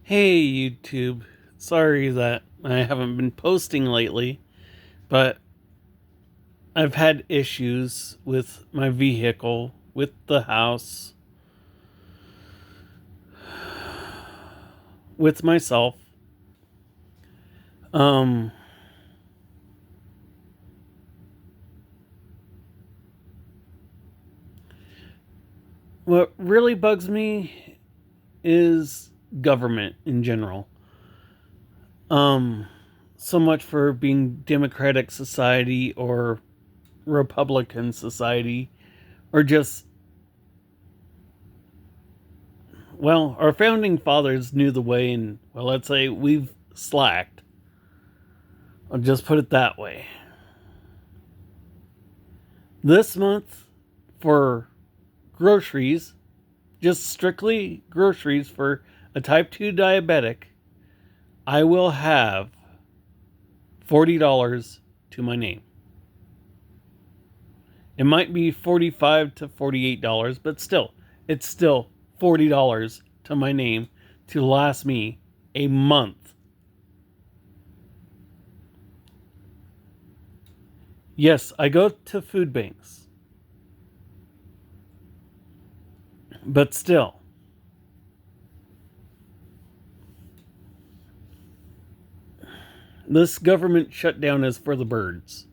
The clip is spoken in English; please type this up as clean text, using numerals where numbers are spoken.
Hey YouTube, sorry that I haven't been posting lately, but I've had issues with my vehicle, with the house, with myself. Um, what really bugs me is government in general. Um, so much for being democratic society or Republican society, or just, well, our founding fathers knew the way, and, well, let's say we've slacked. I'll just put it that way. This month, for groceries, just strictly groceries for a type 2 diabetic, I will have $40 to my name. It might be $45 to $48, but still, it's still $40 to my name to last me a month. Yes, I go to food banks, but still, this government shutdown is for the birds.